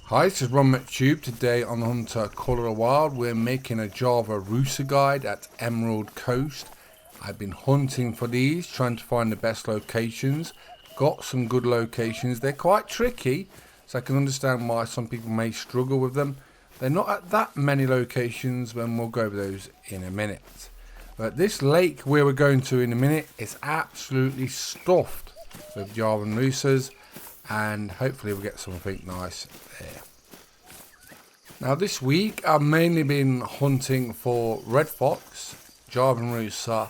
Hi, this is Ron McTube. Today on the Hunter Call of the Wild, we're making a Javan Rusa guide at Emerald Coast. I've been hunting for these, trying to find the best locations. Got some good locations. They're quite tricky, so I can understand why some people may struggle with them. They're not at that many locations, and we'll go over those in a minute. But this lake where we're going to in a minute is absolutely stuffed with Javan Rusas, and hopefully we'll get something nice there. Now this week I've mainly been hunting for red fox, Javan Rusa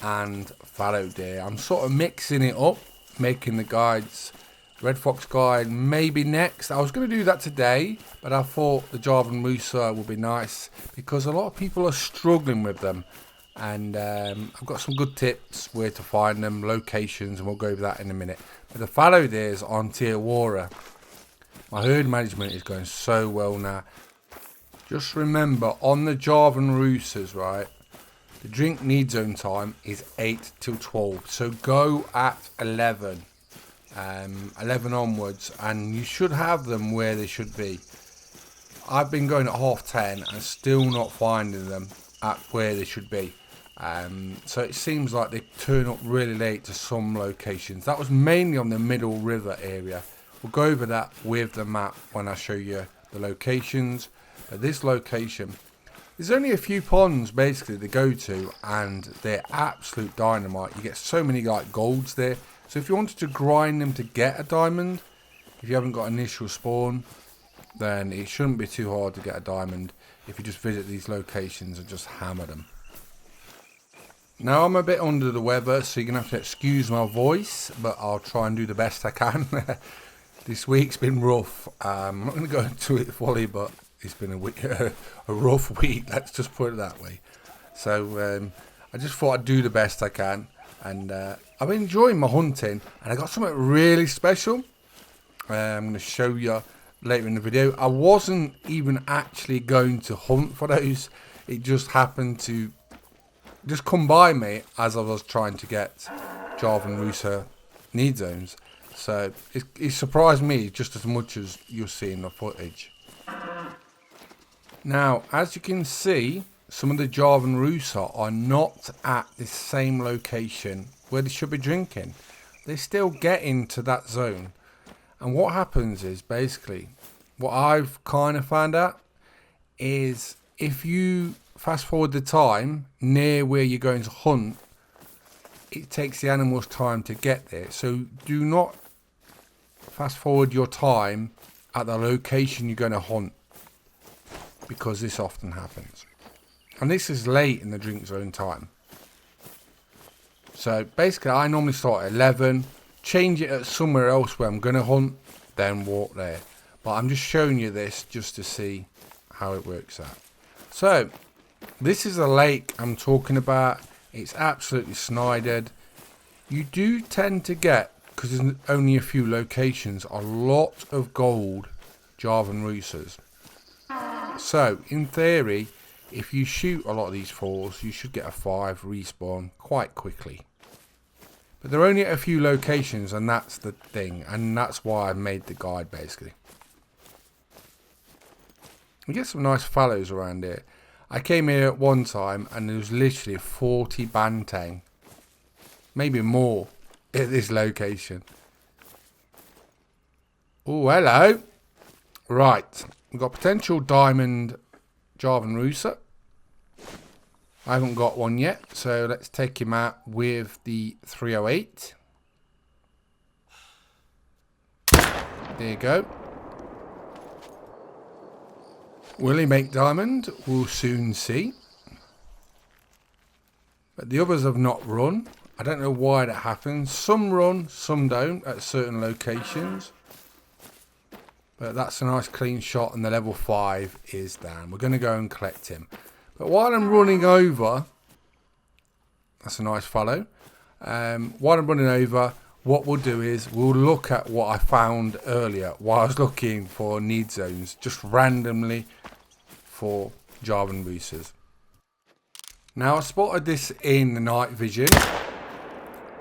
and fallow deer. I'm sort of mixing it up, making the guides. Red fox guide maybe next. I was going to do that today, but I thought the Javan Rusa would be nice because a lot of people are struggling with them, and I've got some good tips where to find them, locations, and we'll go over that in a minute. But the fallow deers on Tiawara, my herd management is going so well now. Just remember, on the Javan Rusas, right, the drink need zone time is 8 till 12, so go at 11 onwards, and you should have them where they should be. I've been going at 10:30 and still not finding them at where they should be. So it seems like they turn up really late to some locations. That was mainly on the Middle River area. We'll go over that with the map when I show you the locations. But this location, there's only a few ponds basically to go to, and they're absolute dynamite. You get so many like golds there. So if you wanted to grind them to get a diamond, if you haven't got initial spawn, then it shouldn't be too hard to get a diamond if you just visit these locations and just hammer them. Now I'm a bit under the weather, so you're going to have to excuse my voice, but I'll try and do the best I can. This week's been rough. I'm not going to go into it fully, but it's been a rough week, let's just put it that way. So I just thought I'd do the best I can, and I've been enjoying my hunting, and I got something really special I'm going to show you later in the video. I wasn't even actually going to hunt for those. It just happened to just come by me as I was trying to get Javan Rusa need zones. So it surprised me just as much as you'll see in the footage. Now, as you can see, some of the Javan Rusa are not at the same location where they should be drinking. They still get into that zone. And what happens is, basically, what I've kind of found out is if you fast forward the time near where you're going to hunt, it takes the animals time to get there. So do not fast forward your time at the location you're going to hunt, because this often happens. And this is late in the drink zone time. So basically I normally start at 11, change it at somewhere else where I'm going to hunt, then walk there. But I'm just showing you this just to see how it works out. So this is a lake I'm talking about. It's absolutely snidered. You do tend to get, because there's only a few locations, a lot of gold Javan Rusas. So in theory, if you shoot a lot of these falls, you should get a 5 respawn quite quickly. But there are only a few locations, and that's the thing, and that's why I made the guide basically. We get some nice fallows around here. I came here at one time and there was literally 40 banteng, maybe more, at this location. Oh, hello. Right, we've got potential diamond Javan Rusa. I haven't got one yet, so let's take him out with the 308. There you go. Will he make diamond? We'll soon see. But the others have not run. I don't know why that happens. Some run, some don't at certain locations. But that's a nice clean shot, and the level 5 is down. We're going to go and collect him. But while I'm running over, that's a nice follow. While I'm running over, what we'll do is we'll look at what I found earlier while I was looking for need zones, just randomly for Javan Rusas. Now I spotted this in the night vision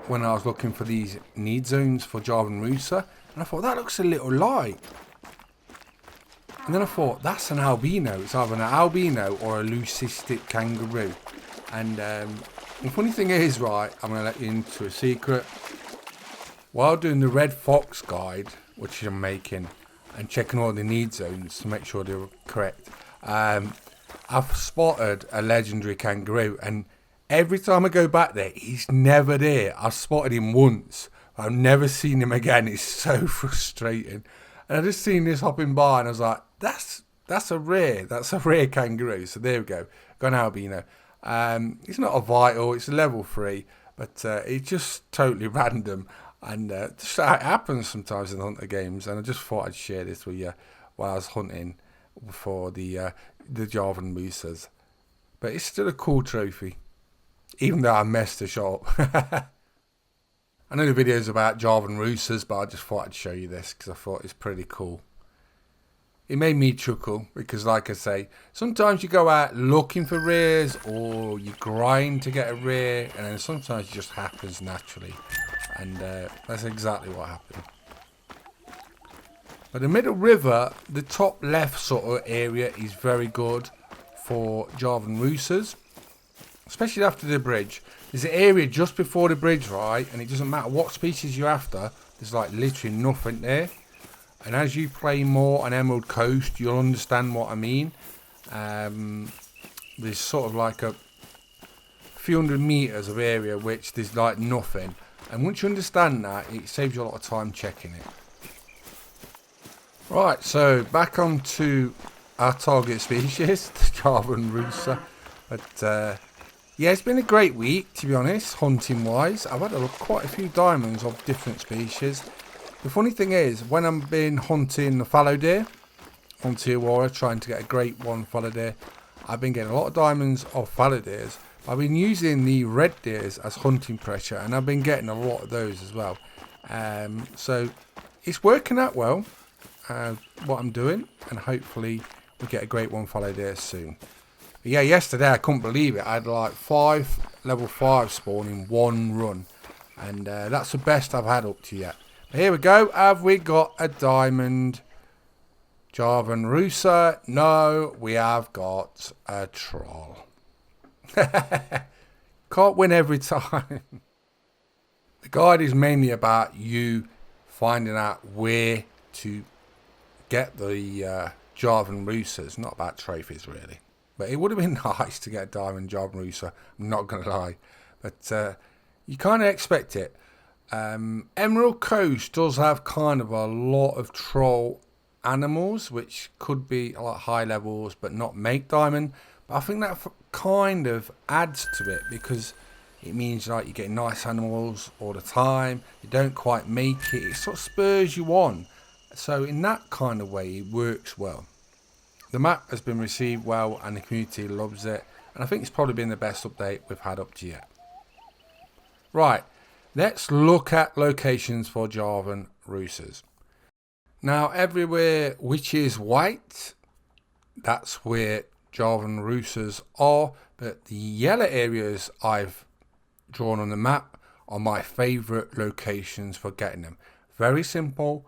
when I was looking for these need zones for Javan Rusa, and I thought that looks a little light. And then I thought, that's an albino. It's either an albino or a leucistic kangaroo. And the funny thing is, right, I'm going to let you into a secret. While doing the red fox guide, which I'm making, and checking all the need zones to make sure they're correct, I've spotted a legendary kangaroo, and every time I go back there, he's never there. I've spotted him once. I've never seen him again. It's so frustrating. And I just seen this hopping by, and I was like, that's a rare kangaroo. So there we go. Got an albino. It's not a vital. It's a level 3, but it's just totally random. And just it happens sometimes in Hunter games. And I just thought I'd share this with you while I was hunting for the Javan Rusas. But it's still a cool trophy, even though I messed the shot up. I know the video's about Javan Rusas, but I just thought I'd show you this because I thought it's pretty cool. It made me chuckle because, like I say, sometimes you go out looking for rares or you grind to get a rare, and then sometimes it just happens naturally. And that's exactly what happened. But the middle river, the top left sort of area, is very good for Javan Rusas, especially after the bridge. There's an area just before the bridge, right, and it doesn't matter what species you're after, there's like literally nothing there. And as you play more on Emerald Coast, you'll understand what I mean. There's sort of like a few hundred meters of area which there's like nothing, and once you understand that, it saves you a lot of time checking it. Right, so back on to our target species, the Javan Rusa. But yeah, it's been a great week, to be honest, hunting wise. I've had quite a few diamonds of different species. The funny thing is, when I've been hunting the fallow deer on Tijuana, trying to get a great one fallow deer, I've been getting a lot of diamonds of fallow deers. I've been using the red deers as hunting pressure, and I've been getting a lot of those as well. So it's working out well, what I'm doing, and hopefully we'll get a great one fallow deer soon. But yeah, yesterday I couldn't believe it. I had like 5 level 5 spawn in one run, and that's the best I've had up to yet. But here we go. Have we got a diamond Javan Rusa? No, we have got a troll. Can't win every time. The guide is mainly about you finding out where to get the Javan Rusas, not about trophies really. But it would have been nice to get a diamond Javan Rusa, I'm not going to lie. But you kind of expect it. Emerald Coast does have kind of a lot of troll animals, which could be like high levels but not make diamond. But I think that kind of adds to it, because it means like you get nice animals all the time. You don't quite make it. It sort of spurs you on. So in that kind of way, it works well. The map has been received well and the community loves it. And I think it's probably been the best update we've had up to yet. Right, let's look at locations for Javan Rusas. Now, everywhere which is white, that's where Javan Rusas are. But the yellow areas I've drawn on the map are my favourite locations for getting them. Very simple.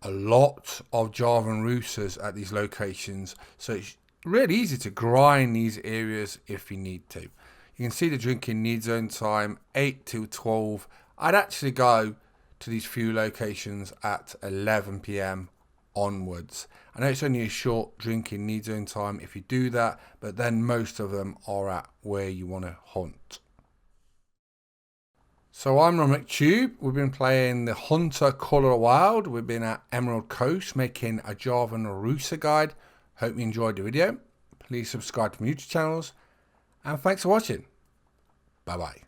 A lot of Javan Rusas at these locations, so it's really easy to grind these areas if you need to. You can see the drinking need zone time 8 till 12. I'd actually go to these few locations at 11 PM onwards. I know it's only a short drinking need zone time if you do that, but then most of them are at where you want to hunt. So I'm Romic Tube. We've been playing the Hunter Colour Wild. We've been at Emerald Coast making a Javan Rusa guide. Hope you enjoyed the video. Please subscribe to my YouTube channels. And thanks for watching. Bye bye.